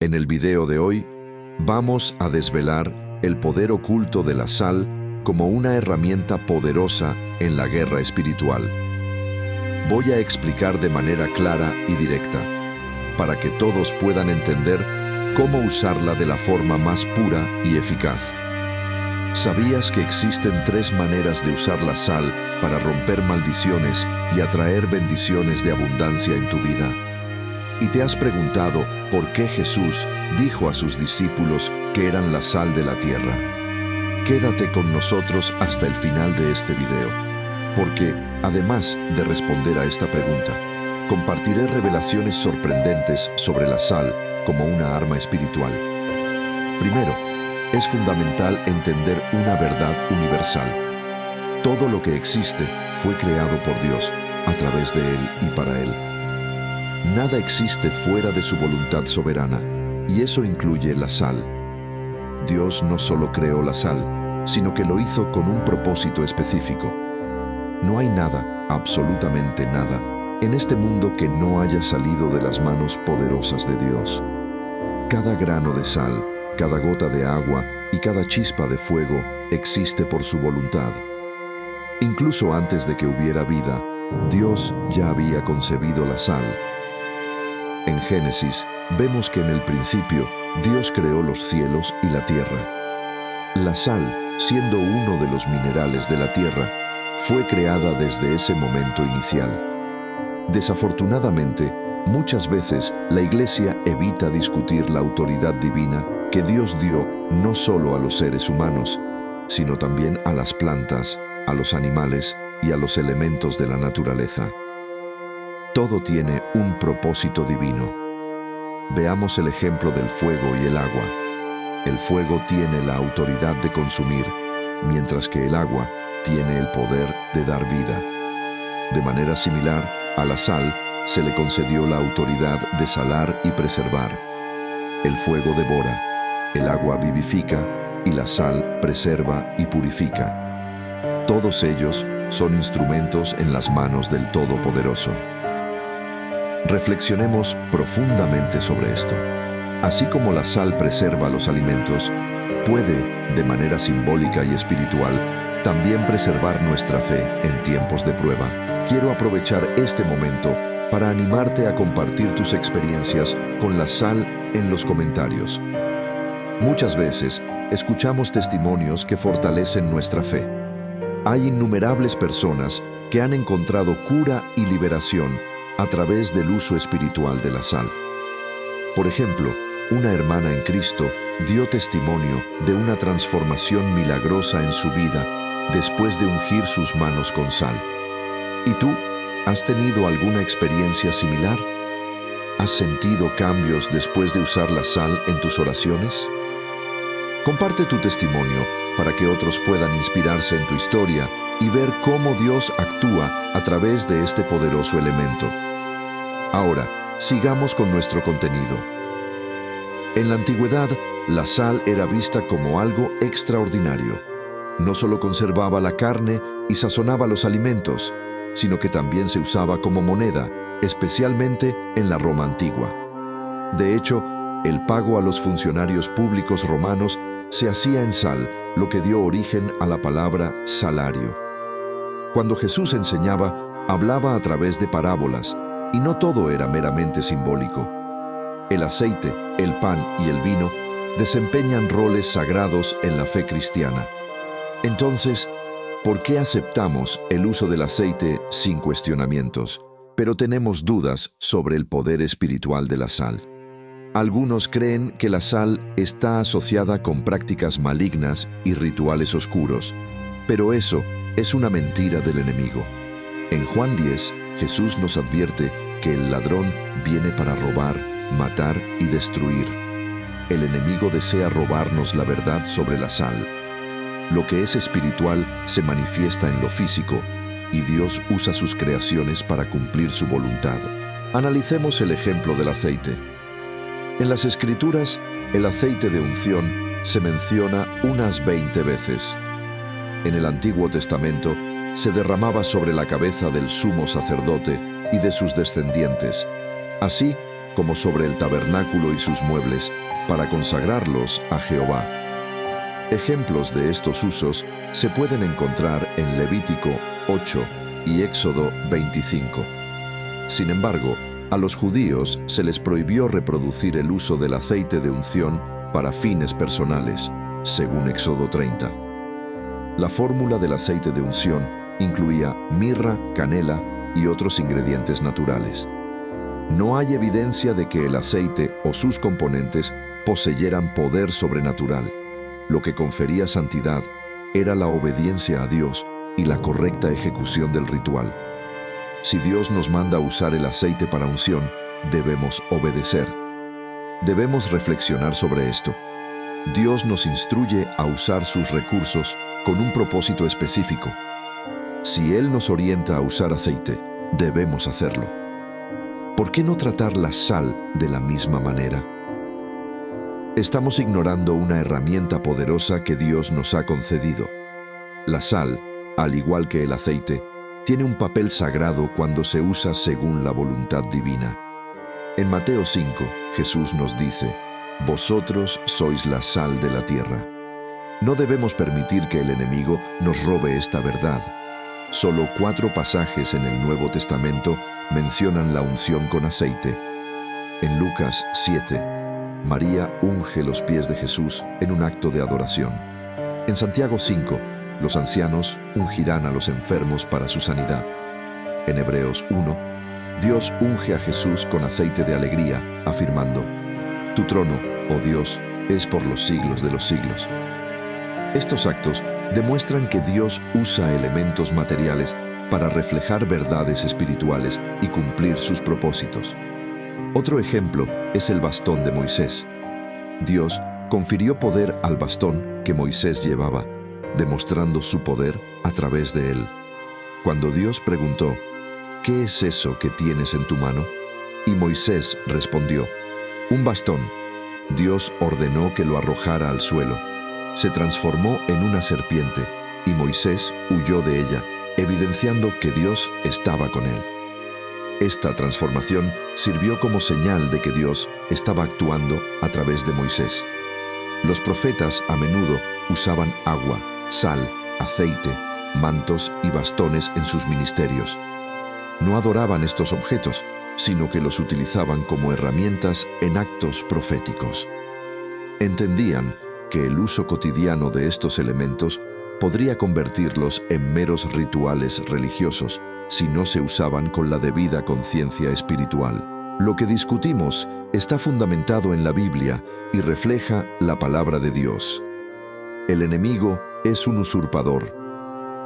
En el video de hoy, vamos a desvelar el poder oculto de la sal como una herramienta poderosa en la guerra espiritual. Voy a explicar de manera clara y directa, para que todos puedan entender cómo usarla de la forma más pura y eficaz. ¿Sabías que existen 3 maneras de usar la sal para romper maldiciones y atraer bendiciones de abundancia en tu vida? ¿Y te has preguntado por qué Jesús dijo a sus discípulos que eran la sal de la tierra? Quédate con nosotros hasta el final de este video, porque, además de responder a esta pregunta, compartiré revelaciones sorprendentes sobre la sal como una arma espiritual. Primero, es fundamental entender una verdad universal. Todo lo que existe fue creado por Dios, a través de Él y para Él. Nada existe fuera de su voluntad soberana, y eso incluye la sal. Dios no solo creó la sal, sino que lo hizo con un propósito específico. No hay nada, absolutamente nada, en este mundo que no haya salido de las manos poderosas de Dios. Cada grano de sal, cada gota de agua y cada chispa de fuego existe por su voluntad. Incluso antes de que hubiera vida, Dios ya había concebido la sal. En Génesis, vemos que en el principio, Dios creó los cielos y la tierra. La sal, siendo uno de los minerales de la tierra, fue creada desde ese momento inicial. Desafortunadamente, muchas veces la Iglesia evita discutir la autoridad divina que Dios dio no solo a los seres humanos, sino también a las plantas, a los animales y a los elementos de la naturaleza. Todo tiene un propósito divino. Veamos el ejemplo del fuego y el agua. El fuego tiene la autoridad de consumir, mientras que el agua tiene el poder de dar vida. De manera similar, a la sal se le concedió la autoridad de salar y preservar. El fuego devora, el agua vivifica y la sal preserva y purifica. Todos ellos son instrumentos en las manos del Todopoderoso. Reflexionemos profundamente sobre esto. Así como la sal preserva los alimentos, puede, de manera simbólica y espiritual, también preservar nuestra fe en tiempos de prueba. Quiero aprovechar este momento para animarte a compartir tus experiencias con la sal en los comentarios. Muchas veces escuchamos testimonios que fortalecen nuestra fe. Hay innumerables personas que han encontrado cura y liberación a través del uso espiritual de la sal. Por ejemplo, una hermana en Cristo dio testimonio de una transformación milagrosa en su vida después de ungir sus manos con sal. ¿Y tú? ¿Has tenido alguna experiencia similar? ¿Has sentido cambios después de usar la sal en tus oraciones? Comparte tu testimonio para que otros puedan inspirarse en tu historia y ver cómo Dios actúa a través de este poderoso elemento. Ahora, sigamos con nuestro contenido. En la antigüedad, la sal era vista como algo extraordinario. No solo conservaba la carne y sazonaba los alimentos, sino que también se usaba como moneda, especialmente en la Roma antigua. De hecho, el pago a los funcionarios públicos romanos se hacía en sal, lo que dio origen a la palabra salario. Cuando Jesús enseñaba, hablaba a través de parábolas, y no todo era meramente simbólico. El aceite, el pan y el vino desempeñan roles sagrados en la fe cristiana. Entonces, ¿por qué aceptamos el uso del aceite sin cuestionamientos, pero tenemos dudas sobre el poder espiritual de la sal? Algunos creen que la sal está asociada con prácticas malignas y rituales oscuros, pero eso es una mentira del enemigo. En Juan 10, Jesús nos advierte que el ladrón viene para robar, matar y destruir. El enemigo desea robarnos la verdad sobre la sal. Lo que es espiritual se manifiesta en lo físico, y Dios usa sus creaciones para cumplir su voluntad. Analicemos el ejemplo del aceite. En las Escrituras, el aceite de unción se menciona unas 20 veces. En el Antiguo Testamento, se derramaba sobre la cabeza del sumo sacerdote y de sus descendientes. Así, como sobre el tabernáculo y sus muebles, para consagrarlos a Jehová. Ejemplos de estos usos se pueden encontrar en Levítico 8 y Éxodo 25. Sin embargo, a los judíos se les prohibió reproducir el uso del aceite de unción para fines personales, según Éxodo 30. La fórmula del aceite de unción incluía mirra, canela y otros ingredientes naturales. No hay evidencia de que el aceite o sus componentes poseyeran poder sobrenatural. Lo que confería santidad era la obediencia a Dios y la correcta ejecución del ritual. Si Dios nos manda usar el aceite para unción, debemos obedecer. Debemos reflexionar sobre esto. Dios nos instruye a usar sus recursos con un propósito específico. Si Él nos orienta a usar aceite, debemos hacerlo. ¿Por qué no tratar la sal de la misma manera? Estamos ignorando una herramienta poderosa que Dios nos ha concedido. La sal, al igual que el aceite, tiene un papel sagrado cuando se usa según la voluntad divina. En Mateo 5, Jesús nos dice: «Vosotros sois la sal de la tierra». No debemos permitir que el enemigo nos robe esta verdad. Solo 4 pasajes en el Nuevo Testamento mencionan la unción con aceite. En Lucas 7, María unge los pies de Jesús en un acto de adoración. En Santiago 5, los ancianos ungirán a los enfermos para su sanidad. En Hebreos 1, Dios unge a Jesús con aceite de alegría, afirmando: «Tu trono, oh Dios, es por los siglos de los siglos». Estos actos demuestran que Dios usa elementos materiales para reflejar verdades espirituales y cumplir sus propósitos. Otro ejemplo es el bastón de Moisés. Dios confirió poder al bastón que Moisés llevaba, demostrando su poder a través de él. Cuando Dios preguntó: «¿Qué es eso que tienes en tu mano?», y Moisés respondió: «Un bastón», Dios ordenó que lo arrojara al suelo. Se transformó en una serpiente y Moisés huyó de ella, evidenciando que Dios estaba con él. Esta transformación sirvió como señal de que Dios estaba actuando a través de Moisés. Los profetas a menudo usaban agua, sal, aceite, mantos y bastones en sus ministerios. No adoraban estos objetos, sino que los utilizaban como herramientas en actos proféticos. Entendían que el uso cotidiano de estos elementos podría convertirlos en meros rituales religiosos si no se usaban con la debida conciencia espiritual. Lo que discutimos está fundamentado en la Biblia y refleja la palabra de Dios. El enemigo es un usurpador.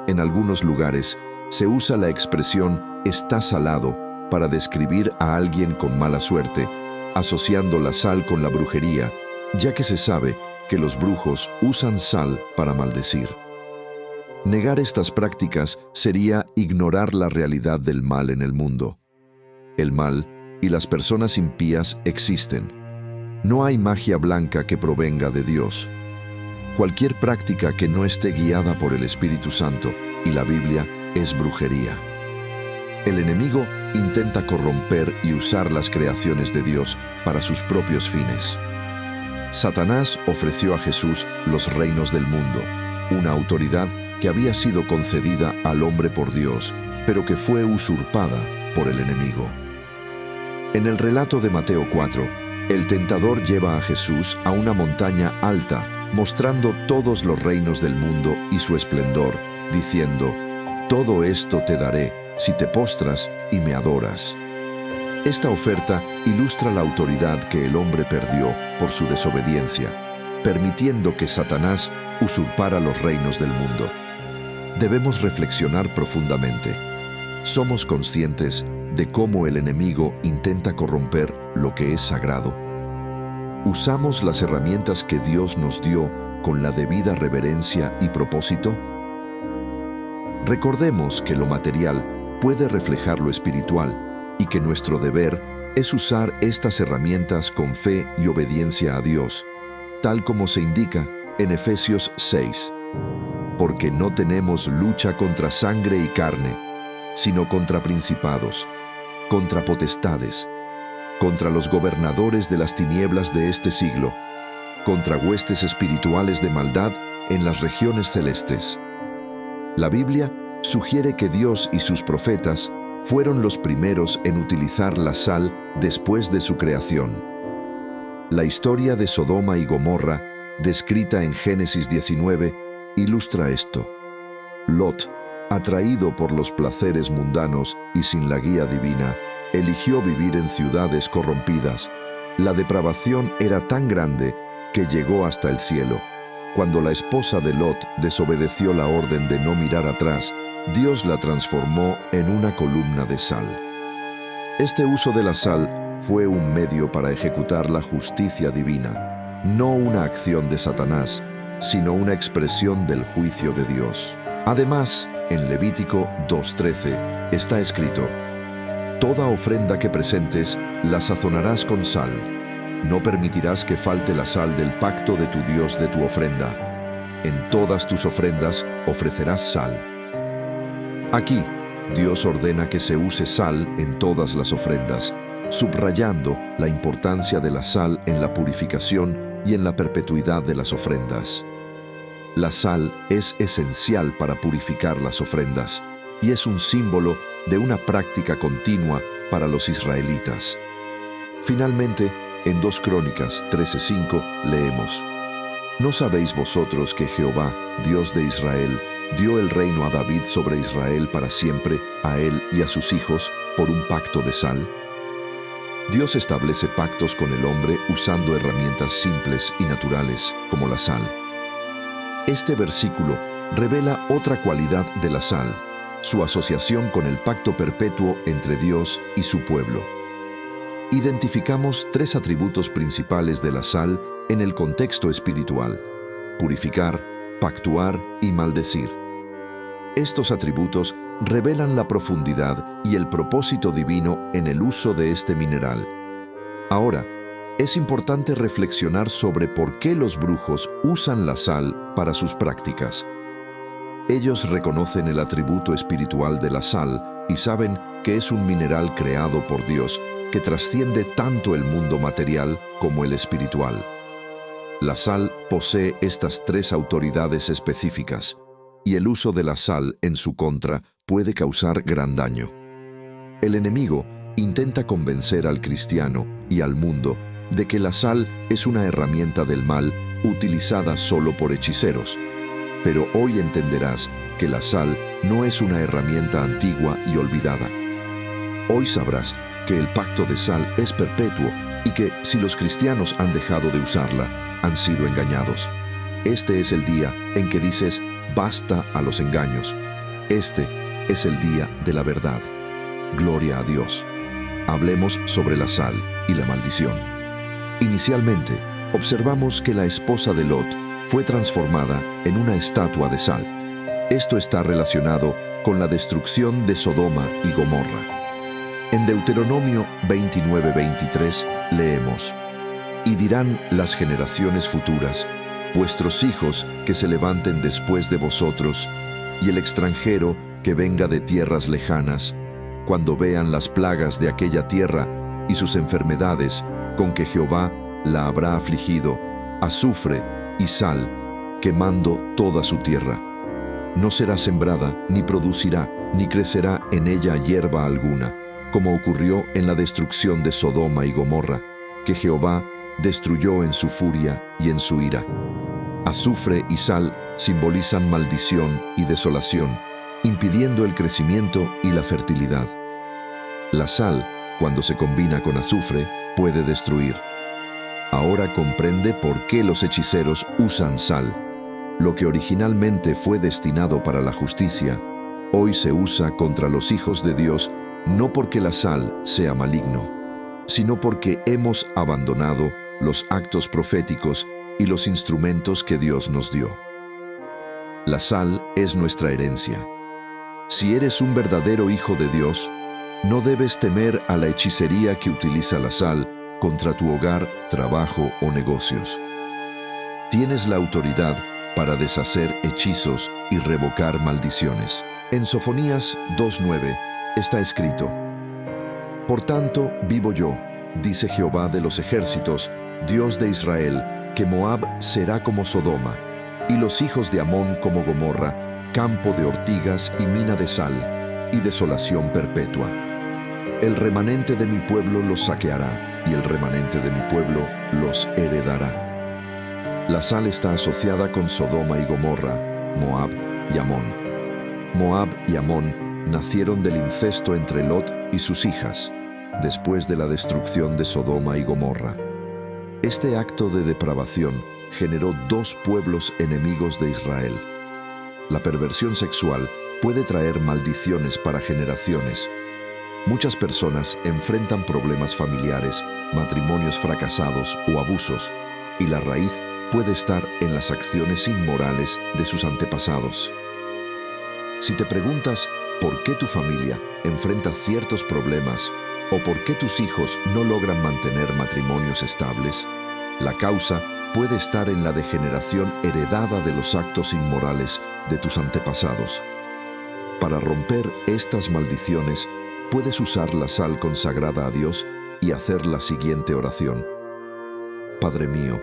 En algunos lugares se usa la expresión «está salado» para describir a alguien con mala suerte, asociando la sal con la brujería, ya que se sabe que los brujos usan sal para maldecir. Negar estas prácticas sería ignorar la realidad del mal en el mundo. El mal y las personas impías existen. No hay magia blanca que provenga de Dios. Cualquier práctica que no esté guiada por el Espíritu Santo y la Biblia es brujería. El enemigo intenta corromper y usar las creaciones de Dios para sus propios fines. Satanás ofreció a Jesús los reinos del mundo, una autoridad que había sido concedida al hombre por Dios, pero que fue usurpada por el enemigo. En el relato de Mateo 4, el tentador lleva a Jesús a una montaña alta, mostrando todos los reinos del mundo y su esplendor, diciendo: «Todo esto te daré si te postras y me adoras». Esta oferta ilustra la autoridad que el hombre perdió por su desobediencia, permitiendo que Satanás usurpara los reinos del mundo. Debemos reflexionar profundamente. ¿Somos conscientes de cómo el enemigo intenta corromper lo que es sagrado? ¿Usamos las herramientas que Dios nos dio con la debida reverencia y propósito? Recordemos que lo material puede reflejar lo espiritual y que nuestro deber es usar estas herramientas con fe y obediencia a Dios, tal como se indica en Efesios 6. Porque no tenemos lucha contra sangre y carne, sino contra principados, contra potestades, contra los gobernadores de las tinieblas de este siglo, contra huestes espirituales de maldad en las regiones celestes. La Biblia sugiere que Dios y sus profetas fueron los primeros en utilizar la sal después de su creación. La historia de Sodoma y Gomorra, descrita en Génesis 19, ilustra esto. Lot, atraído por los placeres mundanos y sin la guía divina, eligió vivir en ciudades corrompidas. La depravación era tan grande que llegó hasta el cielo. Cuando la esposa de Lot desobedeció la orden de no mirar atrás, Dios la transformó en una columna de sal. Este uso de la sal fue un medio para ejecutar la justicia divina, no una acción de Satanás, sino una expresión del juicio de Dios. Además, en Levítico 2:13 está escrito: «Toda ofrenda que presentes la sazonarás con sal. No permitirás que falte la sal del pacto de tu Dios de tu ofrenda. En todas tus ofrendas ofrecerás sal». Aquí, Dios ordena que se use sal en todas las ofrendas, subrayando la importancia de la sal en la purificación y en la perpetuidad de las ofrendas. La sal es esencial para purificar las ofrendas y es un símbolo de una práctica continua para los israelitas. Finalmente, en 2 Crónicas 13:5 leemos: ¿No sabéis vosotros que Jehová, Dios de Israel, dio el reino a David sobre Israel para siempre, a él y a sus hijos, por un pacto de sal? Dios establece pactos con el hombre usando herramientas simples y naturales, como la sal. Este versículo revela otra cualidad de la sal, su asociación con el pacto perpetuo entre Dios y su pueblo. Identificamos 3 atributos principales de la sal en el contexto espiritual: purificar, pactuar y maldecir. Estos atributos revelan la profundidad y el propósito divino en el uso de este mineral. Ahora, es importante reflexionar sobre por qué los brujos usan la sal para sus prácticas. Ellos reconocen el atributo espiritual de la sal y saben que es un mineral creado por Dios que trasciende tanto el mundo material como el espiritual. La sal posee estas 3 autoridades específicas, y el uso de la sal en su contra puede causar gran daño. El enemigo intenta convencer al cristiano y al mundo de que la sal es una herramienta del mal utilizada solo por hechiceros. Pero hoy entenderás que la sal no es una herramienta antigua y olvidada. Hoy sabrás que el pacto de sal es perpetuo y que, si los cristianos han dejado de usarla, han sido engañados. Este es el día en que dices basta a los engaños. Este es el día de la verdad. Gloria a Dios. Hablemos sobre la sal y la maldición. Inicialmente, observamos que la esposa de Lot fue transformada en una estatua de sal. Esto está relacionado con la destrucción de Sodoma y Gomorra. En Deuteronomio 29:23 leemos: «Y dirán las generaciones futuras, vuestros hijos que se levanten después de vosotros, y el extranjero que venga de tierras lejanas, cuando vean las plagas de aquella tierra y sus enfermedades con que Jehová la habrá afligido, azufre y sal, quemando toda su tierra. No será sembrada, ni producirá, ni crecerá en ella hierba alguna, como ocurrió en la destrucción de Sodoma y Gomorra, que Jehová destruyó en su furia y en su ira». Azufre y sal simbolizan maldición y desolación, impidiendo el crecimiento y la fertilidad. La sal, cuando se combina con azufre, puede destruir. Ahora comprende por qué los hechiceros usan sal. Lo que originalmente fue destinado para la justicia, hoy se usa contra los hijos de Dios, no porque la sal sea maligno, sino porque hemos abandonado los actos proféticos y los instrumentos que Dios nos dio. La sal es nuestra herencia. Si eres un verdadero hijo de Dios, no debes temer a la hechicería que utiliza la sal contra tu hogar, trabajo o negocios. Tienes la autoridad para deshacer hechizos y revocar maldiciones. En Sofonías 2:9 está escrito: «Por tanto, vivo yo, Dice Jehová de los ejércitos, Dios de Israel, que Moab será como Sodoma, y los hijos de Amón como Gomorra, campo de ortigas y mina de sal, y desolación perpetua. El remanente de mi pueblo los saqueará, y el remanente de mi pueblo los heredará. La sal está asociada con Sodoma y Gomorra, Moab y Amón. Moab y Amón nacieron del incesto entre Lot y sus hijas, después de la destrucción de Sodoma y Gomorra. Este acto de depravación generó dos pueblos enemigos de Israel. La perversión sexual puede traer maldiciones para generaciones. Muchas personas enfrentan problemas familiares, matrimonios fracasados o abusos, y la raíz puede estar en las acciones inmorales de sus antepasados. Si te preguntas por qué tu familia enfrenta ciertos problemas o por qué tus hijos no logran mantener matrimonios estables, la causa puede estar en la degeneración heredada de los actos inmorales de tus antepasados. Para romper estas maldiciones, puedes usar la sal consagrada a Dios y hacer la siguiente oración. Padre mío,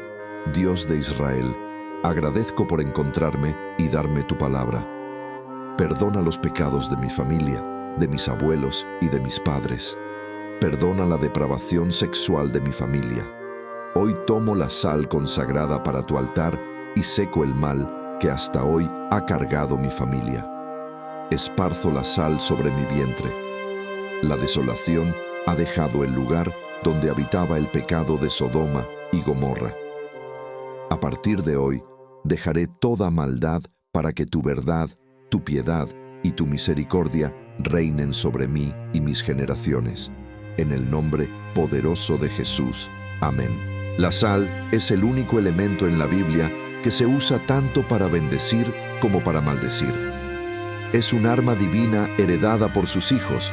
Dios de Israel, agradezco por encontrarme y darme tu palabra. Perdona los pecados de mi familia, de mis abuelos y de mis padres. Perdona la depravación sexual de mi familia. Hoy tomo la sal consagrada para tu altar y seco el mal que hasta hoy ha cargado mi familia. Esparzo la sal sobre mi vientre. La desolación ha dejado el lugar donde habitaba el pecado de Sodoma y Gomorra. A partir de hoy, dejaré toda maldad para que tu verdad, tu piedad y tu misericordia reinen sobre mí y mis generaciones. En el nombre poderoso de Jesús. Amén. La sal es el único elemento en la Biblia que se usa tanto para bendecir como para maldecir. Es un arma divina heredada por sus hijos,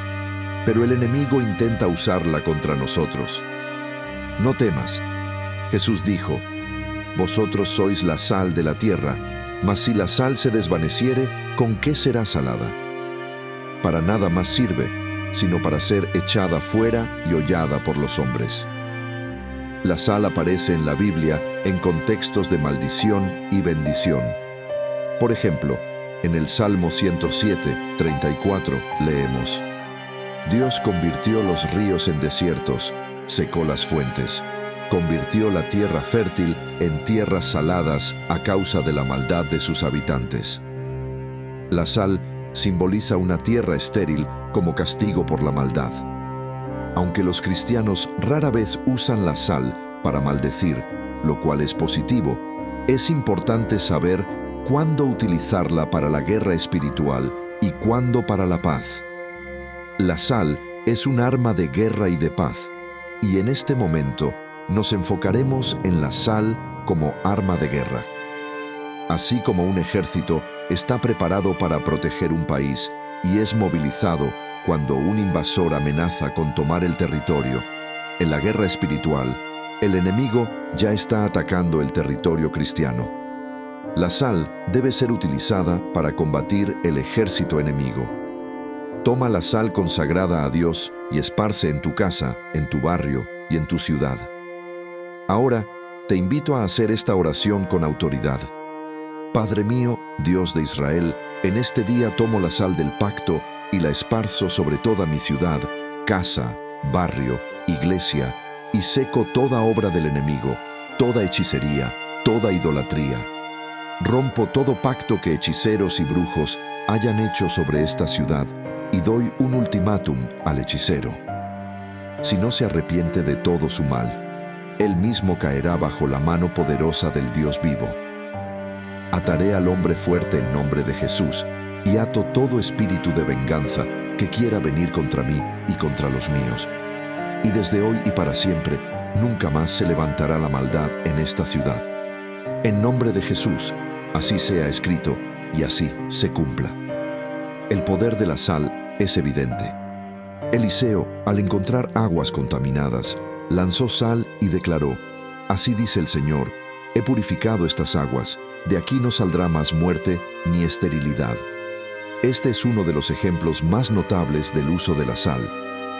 pero el enemigo intenta usarla contra nosotros. No temas. Jesús dijo, vosotros sois la sal de la tierra, mas si la sal se desvaneciere, ¿con qué será salada? Para nada más sirve, sino para ser echada fuera y hollada por los hombres. La sal aparece en la Biblia en contextos de maldición y bendición. Por ejemplo, en el Salmo 107, 34, leemos, Dios convirtió los ríos en desiertos, secó las fuentes, convirtió la tierra fértil en tierras saladas a causa de la maldad de sus habitantes. La sal simboliza una tierra estéril como castigo por la maldad. Aunque los cristianos rara vez usan la sal para maldecir, lo cual es positivo, es importante saber cuándo utilizarla para la guerra espiritual y cuándo para la paz. La sal es un arma de guerra y de paz, y en este momento nos enfocaremos en la sal como arma de guerra. Así como un ejército está preparado para proteger un país y es movilizado cuando un invasor amenaza con tomar el territorio, en la guerra espiritual, el enemigo ya está atacando el territorio cristiano. La sal debe ser utilizada para combatir el ejército enemigo. Toma la sal consagrada a Dios y esparce en tu casa, en tu barrio y en tu ciudad. Ahora te invito a hacer esta oración con autoridad. Padre mío, Dios de Israel, en este día tomo la sal del pacto y la esparzo sobre toda mi ciudad, casa, barrio, iglesia, y seco toda obra del enemigo, toda hechicería, toda idolatría. Rompo todo pacto que hechiceros y brujos hayan hecho sobre esta ciudad y doy un ultimátum al hechicero. Si no se arrepiente de todo su mal, él mismo caerá bajo la mano poderosa del Dios vivo. Ataré al hombre fuerte en nombre de Jesús y ato todo espíritu de venganza que quiera venir contra mí y contra los míos. Y desde hoy y para siempre, nunca más se levantará la maldad en esta ciudad. En nombre de Jesús, así sea escrito y así se cumpla. El poder de la sal es evidente. Eliseo, al encontrar aguas contaminadas, lanzó sal y declaró, así dice el Señor, he purificado estas aguas, de aquí no saldrá más muerte ni esterilidad. Este es uno de los ejemplos más notables del uso de la sal.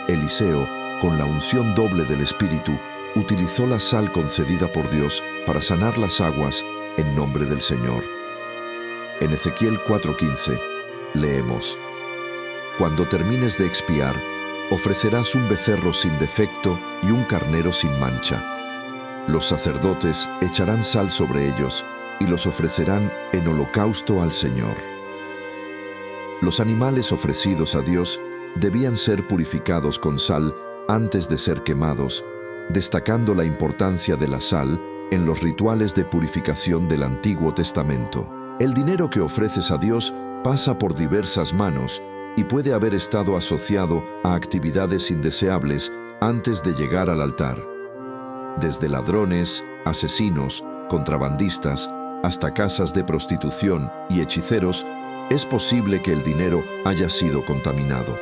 Eliseo con la unción doble del Espíritu, utilizó la sal concedida por Dios para sanar las aguas en nombre del Señor. En Ezequiel 4:15 leemos: Cuando termines de expiar, ofrecerás un becerro sin defecto y un carnero sin mancha. Los sacerdotes echarán sal sobre ellos y los ofrecerán en holocausto al Señor. Los animales ofrecidos a Dios debían ser purificados con sal antes de ser quemados, destacando la importancia de la sal en los rituales de purificación del Antiguo Testamento. El dinero que ofreces a Dios pasa por diversas manos y puede haber estado asociado a actividades indeseables antes de llegar al altar. Desde ladrones, asesinos, contrabandistas, hasta casas de prostitución y hechiceros, es posible que el dinero haya sido contaminado.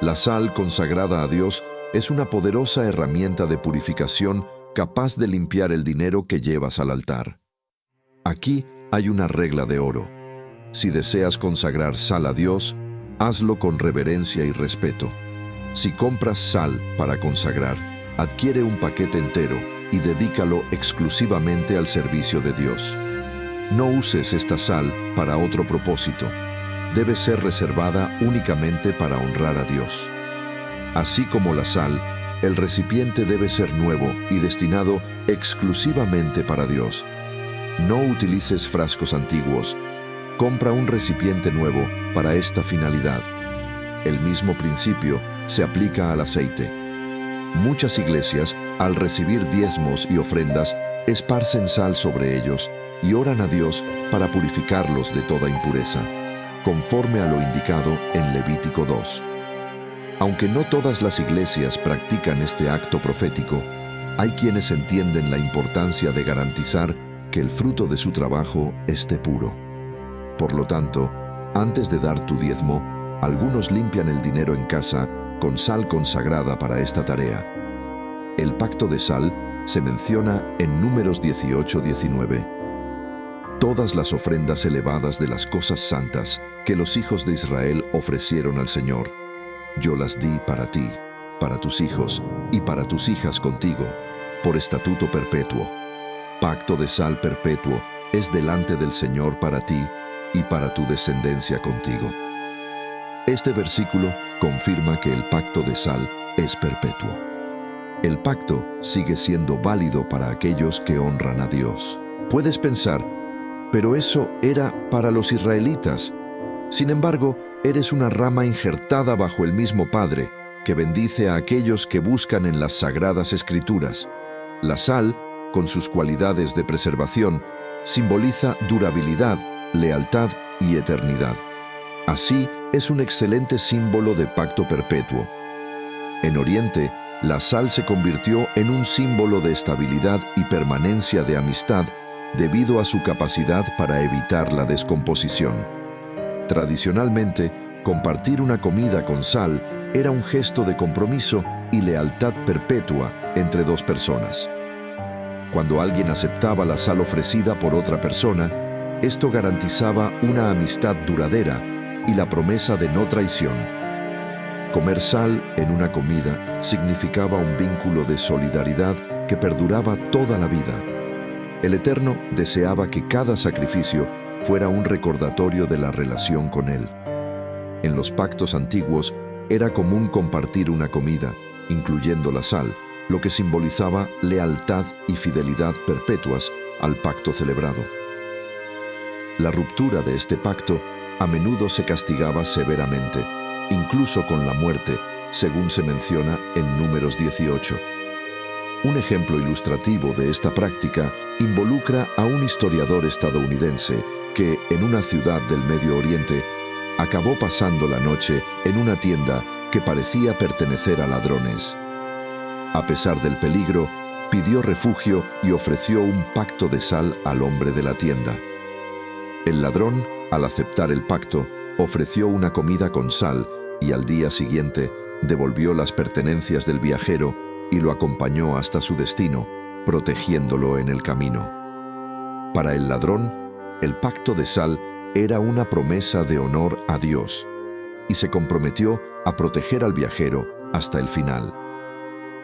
La sal consagrada a Dios es una poderosa herramienta de purificación capaz de limpiar el dinero que llevas al altar. Aquí hay una regla de oro. Si deseas consagrar sal a Dios, hazlo con reverencia y respeto. Si compras sal para consagrar, adquiere un paquete entero y dedícalo exclusivamente al servicio de Dios. No uses esta sal para otro propósito. Debe ser reservada únicamente para honrar a Dios. Así como la sal, el recipiente debe ser nuevo y destinado exclusivamente para Dios. No utilices frascos antiguos. Compra un recipiente nuevo para esta finalidad. El mismo principio se aplica al aceite. Muchas iglesias, al recibir diezmos y ofrendas, esparcen sal sobre ellos y oran a Dios para purificarlos de toda impureza, conforme a lo indicado en Levítico 2. Aunque no todas las iglesias practican este acto profético, hay quienes entienden la importancia de garantizar que el fruto de su trabajo esté puro. Por lo tanto, antes de dar tu diezmo, algunos limpian el dinero en casa con sal consagrada para esta tarea. El pacto de sal se menciona en Números 18:19. Todas las ofrendas elevadas de las cosas santas que los hijos de Israel ofrecieron al Señor, yo las di para ti, para tus hijos y para tus hijas contigo, por estatuto perpetuo. Pacto de sal perpetuo es delante del Señor para ti y para tu descendencia contigo. Este versículo confirma que el pacto de sal es perpetuo. El pacto sigue siendo válido para aquellos que honran a Dios. Puedes pensar, pero eso era para los israelitas. Sin embargo, eres una rama injertada bajo el mismo Padre, que bendice a aquellos que buscan en las Sagradas Escrituras. La sal, con sus cualidades de preservación, simboliza durabilidad, lealtad y eternidad. Así, es un excelente símbolo de pacto perpetuo. En Oriente, la sal se convirtió en un símbolo de estabilidad y permanencia de amistad debido a su capacidad para evitar la descomposición. Tradicionalmente, compartir una comida con sal era un gesto de compromiso y lealtad perpetua entre dos personas. Cuando alguien aceptaba la sal ofrecida por otra persona, esto garantizaba una amistad duradera y la promesa de no traición. Comer sal en una comida significaba un vínculo de solidaridad que perduraba toda la vida. El Eterno deseaba que cada sacrificio fuera un recordatorio de la relación con Él. En los pactos antiguos era común compartir una comida, incluyendo la sal, lo que simbolizaba lealtad y fidelidad perpetuas al pacto celebrado. La ruptura de este pacto a menudo se castigaba severamente, incluso con la muerte, según se menciona en Números 18. Un ejemplo ilustrativo de esta práctica involucra a un historiador estadounidense que, en una ciudad del Medio Oriente, acabó pasando la noche en una tienda que parecía pertenecer a ladrones. A pesar del peligro, pidió refugio y ofreció un pacto de sal al hombre de la tienda. El ladrón, al aceptar el pacto, ofreció una comida con sal y al día siguiente devolvió las pertenencias del viajero y lo acompañó hasta su destino, protegiéndolo en el camino. Para el ladrón, el pacto de sal era una promesa de honor a Dios y se comprometió a proteger al viajero hasta el final.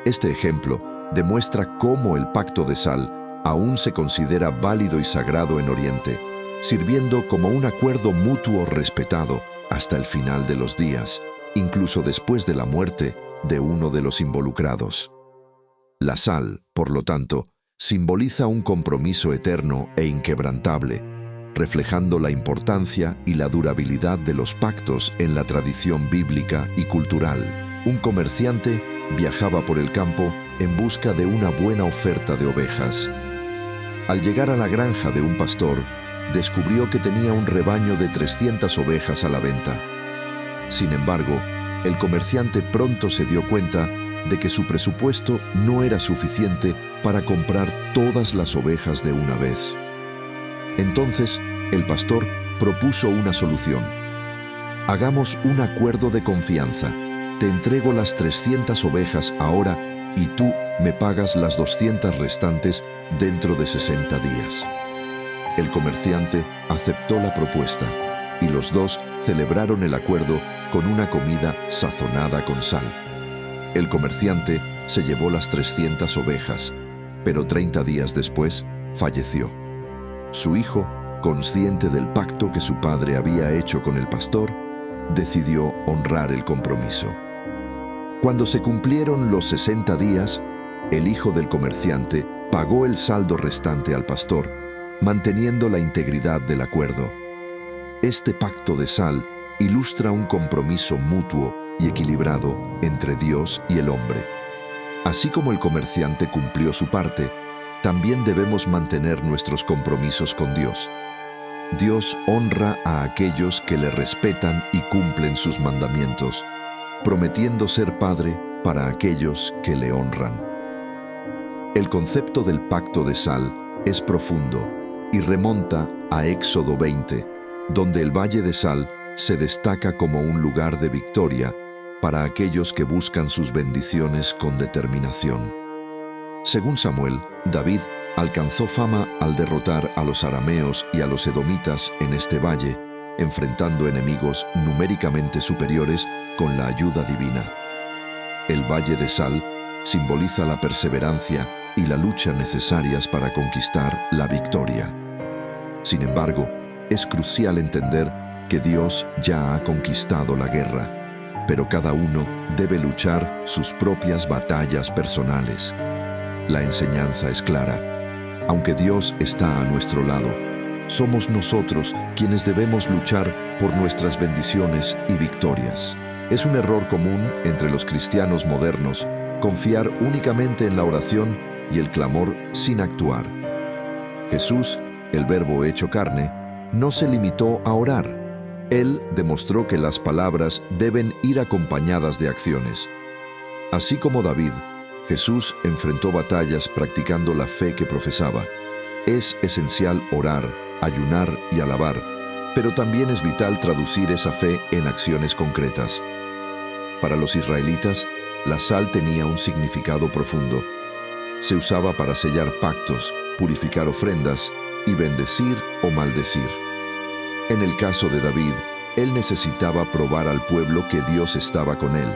Este ejemplo demuestra cómo el pacto de sal aún se considera válido y sagrado en Oriente, sirviendo como un acuerdo mutuo respetado hasta el final de los días, incluso después de la muerte de uno de los involucrados. La sal, por lo tanto, simboliza un compromiso eterno e inquebrantable, reflejando la importancia y la durabilidad de los pactos en la tradición bíblica y cultural. Un comerciante viajaba por el campo en busca de una buena oferta de ovejas. Al llegar a la granja de un pastor, descubrió que tenía un rebaño de 300 ovejas a la venta. Sin embargo, el comerciante pronto se dio cuenta de que su presupuesto no era suficiente para comprar todas las ovejas de una vez. Entonces, el pastor propuso una solución. Hagamos un acuerdo de confianza. Te entrego las 300 ovejas ahora y tú me pagas las 200 restantes dentro de 60 días. El comerciante aceptó la propuesta y los dos celebraron el acuerdo con una comida sazonada con sal. El comerciante se llevó las 300 ovejas, pero 30 días después falleció. Su hijo, consciente del pacto que su padre había hecho con el pastor, decidió honrar el compromiso. Cuando se cumplieron los 60 días, el hijo del comerciante pagó el saldo restante al pastor, manteniendo la integridad del acuerdo. Este pacto de sal ilustra un compromiso mutuo y equilibrado entre Dios y el hombre. Así como el comerciante cumplió su parte, también debemos mantener nuestros compromisos con Dios. Dios honra a aquellos que le respetan y cumplen sus mandamientos, prometiendo ser Padre para aquellos que le honran. El concepto del pacto de sal es profundo y remonta a Éxodo 20, donde el Valle de Sal se destaca como un lugar de victoria para aquellos que buscan sus bendiciones con determinación. Según Samuel, David alcanzó fama al derrotar a los arameos y a los edomitas en este valle, enfrentando enemigos numéricamente superiores con la ayuda divina. El Valle de Sal simboliza la perseverancia y la lucha necesarias para conquistar la victoria. Sin embargo, es crucial entender que Dios ya ha conquistado la guerra, pero cada uno debe luchar sus propias batallas personales. La enseñanza es clara. Aunque Dios está a nuestro lado, somos nosotros quienes debemos luchar por nuestras bendiciones y victorias. Es un error común entre los cristianos modernos confiar únicamente en la oración y el clamor sin actuar. Jesús, el Verbo hecho carne, no se limitó a orar. Él demostró que las palabras deben ir acompañadas de acciones. Así como David, Jesús enfrentó batallas practicando la fe que profesaba. Es esencial orar, ayunar y alabar, pero también es vital traducir esa fe en acciones concretas. Para los israelitas, la sal tenía un significado profundo. Se usaba para sellar pactos, purificar ofrendas y bendecir o maldecir. En el caso de David, él necesitaba probar al pueblo que Dios estaba con él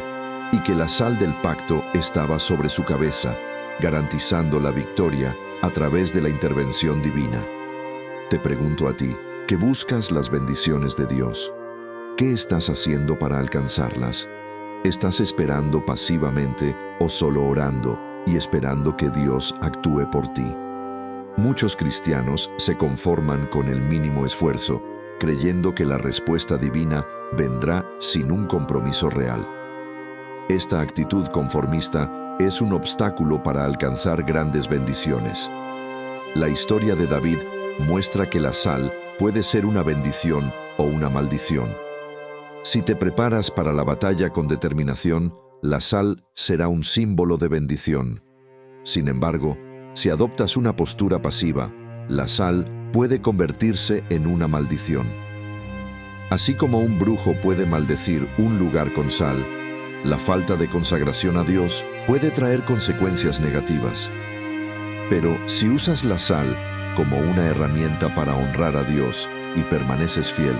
y que la sal del pacto estaba sobre su cabeza, garantizando la victoria a través de la intervención divina. Te pregunto a ti, que buscas las bendiciones de Dios, ¿qué estás haciendo para alcanzarlas? ¿Estás esperando pasivamente o solo orando y esperando que Dios actúe por ti? Muchos cristianos se conforman con el mínimo esfuerzo, creyendo que la respuesta divina vendrá sin un compromiso real. Esta actitud conformista es un obstáculo para alcanzar grandes bendiciones. La historia de David muestra que la sal puede ser una bendición o una maldición. Si te preparas para la batalla con determinación, la sal será un símbolo de bendición. Sin embargo, si adoptas una postura pasiva, la sal puede convertirse en una maldición. Así como un brujo puede maldecir un lugar con sal, la falta de consagración a Dios puede traer consecuencias negativas. Pero si usas la sal como una herramienta para honrar a Dios y permaneces fiel,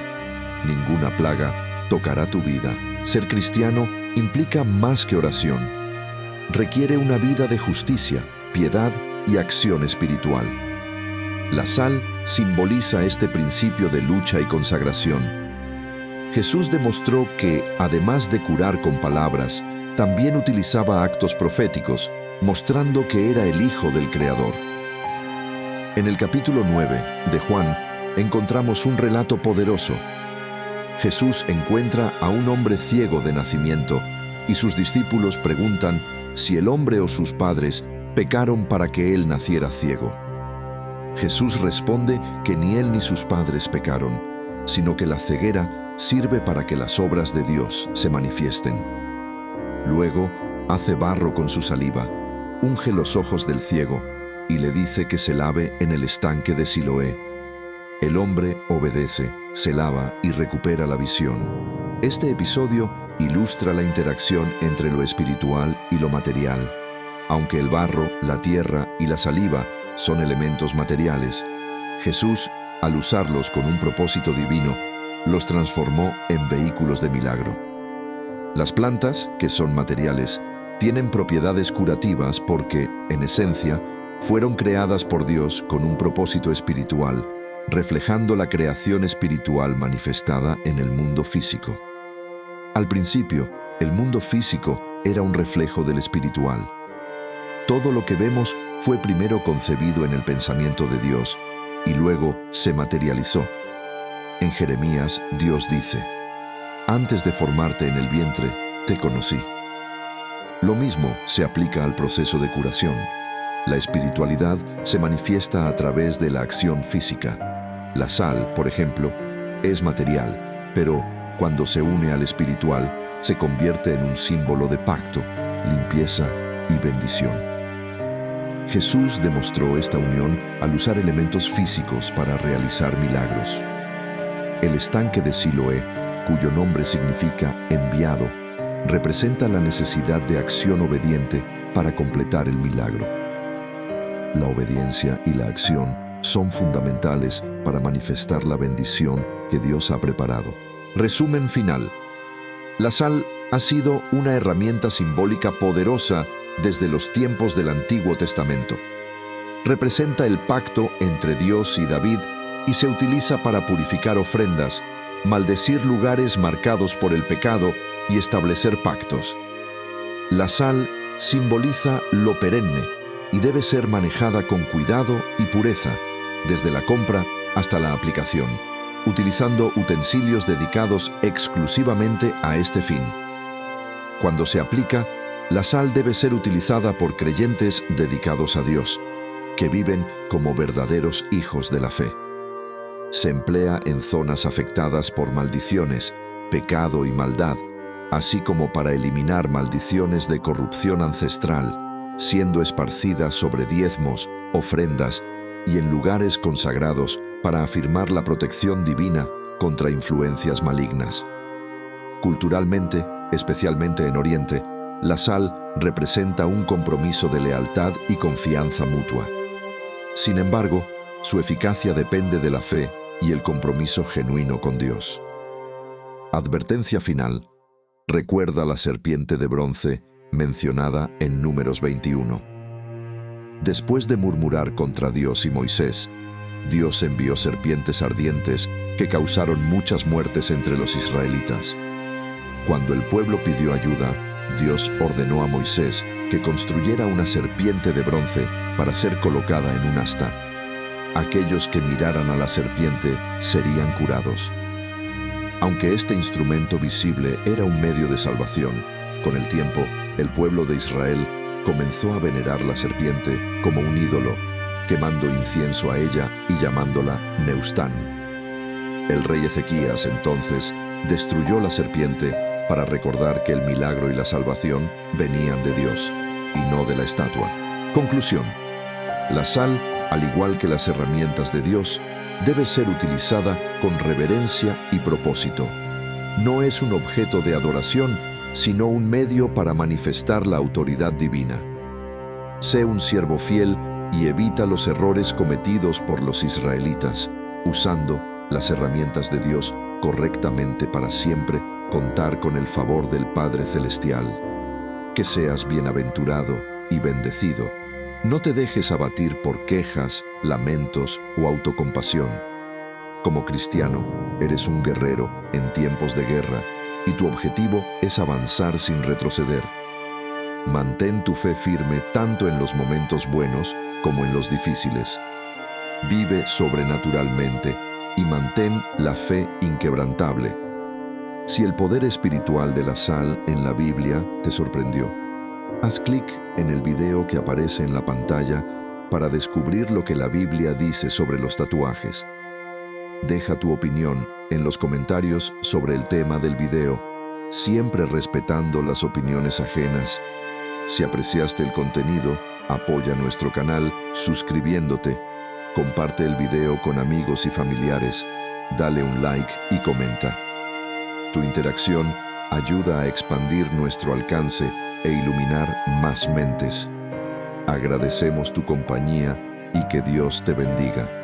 ninguna plaga tocará tu vida. Ser cristiano implica más que oración. Requiere una vida de justicia, piedad y acción espiritual. La sal simboliza este principio de lucha y consagración. Jesús demostró que, además de curar con palabras, también utilizaba actos proféticos, mostrando que era el Hijo del Creador. En el capítulo 9 de Juan encontramos un relato poderoso. Jesús encuentra a un hombre ciego de nacimiento y sus discípulos preguntan si el hombre o sus padres pecaron para que él naciera ciego. Jesús responde que ni él ni sus padres pecaron, sino que la ceguera sirve para que las obras de Dios se manifiesten. Luego hace barro con su saliva, unge los ojos del ciego y le dice que se lave en el estanque de Siloé. El hombre obedece, se lava y recupera la visión. Este episodio ilustra la interacción entre lo espiritual y lo material. Aunque el barro, la tierra y la saliva son elementos materiales, Jesús, al usarlos con un propósito divino, los transformó en vehículos de milagro. Las plantas, que son materiales, tienen propiedades curativas porque, en esencia, fueron creadas por Dios con un propósito espiritual, reflejando la creación espiritual manifestada en el mundo físico. Al principio, el mundo físico era un reflejo del espiritual. Todo lo que vemos fue primero concebido en el pensamiento de Dios y luego se materializó. En Jeremías, Dios dice: «Antes de formarte en el vientre, te conocí». Lo mismo se aplica al proceso de curación. La espiritualidad se manifiesta a través de la acción física. La sal, por ejemplo, es material, pero cuando se une al espiritual, se convierte en un símbolo de pacto, limpieza y bendición. Jesús demostró esta unión al usar elementos físicos para realizar milagros. El estanque de Siloé, cuyo nombre significa enviado, representa la necesidad de acción obediente para completar el milagro. La obediencia y la acción son fundamentales para manifestar la bendición que Dios ha preparado. Resumen final. La sal ha sido una herramienta simbólica poderosa desde los tiempos del Antiguo Testamento. Representa el pacto entre Dios y David y se utiliza para purificar ofrendas, maldecir lugares marcados por el pecado y establecer pactos. La sal simboliza lo perenne y debe ser manejada con cuidado y pureza, desde la compra hasta la aplicación, utilizando utensilios dedicados exclusivamente a este fin. Cuando se aplica, la sal debe ser utilizada por creyentes dedicados a Dios, que viven como verdaderos hijos de la fe. Se emplea en zonas afectadas por maldiciones, pecado y maldad, así como para eliminar maldiciones de corrupción ancestral, siendo esparcida sobre diezmos, ofrendas y en lugares consagrados para afirmar la protección divina contra influencias malignas. Culturalmente, especialmente en Oriente, la sal representa un compromiso de lealtad y confianza mutua. Sin embargo, su eficacia depende de la fe y el compromiso genuino con Dios. Advertencia final. Recuerda la serpiente de bronce mencionada en Números 21. Después de murmurar contra Dios y Moisés, Dios envió serpientes ardientes que causaron muchas muertes entre los israelitas. Cuando el pueblo pidió ayuda, Dios ordenó a Moisés que construyera una serpiente de bronce para ser colocada en un asta. Aquellos que miraran a la serpiente serían curados. Aunque este instrumento visible era un medio de salvación, con el tiempo, el pueblo de Israel comenzó a venerar la serpiente como un ídolo, quemando incienso a ella y llamándola Neustán. El rey Ezequías entonces destruyó la serpiente para recordar que el milagro y la salvación venían de Dios y no de la estatua. Conclusión. La sal, al igual que las herramientas de Dios, debe ser utilizada con reverencia y propósito. No es un objeto de adoración, sino un medio para manifestar la autoridad divina. Sé un siervo fiel y evita los errores cometidos por los israelitas, usando las herramientas de Dios correctamente para siempre contar con el favor del Padre Celestial. Que seas bienaventurado y bendecido. No te dejes abatir por quejas, lamentos o autocompasión. Como cristiano, eres un guerrero en tiempos de guerra y tu objetivo es avanzar sin retroceder. Mantén tu fe firme tanto en los momentos buenos como en los difíciles. Vive sobrenaturalmente y mantén la fe inquebrantable. Si el poder espiritual de la sal en la Biblia te sorprendió, haz clic en el video que aparece en la pantalla para descubrir lo que la Biblia dice sobre los tatuajes. Deja tu opinión en los comentarios sobre el tema del video, siempre respetando las opiniones ajenas. Si apreciaste el contenido, apoya nuestro canal suscribiéndote, comparte el video con amigos y familiares, dale un like y comenta. Tu interacción ayuda a expandir nuestro alcance e iluminar más mentes. Agradecemos tu compañía y que Dios te bendiga.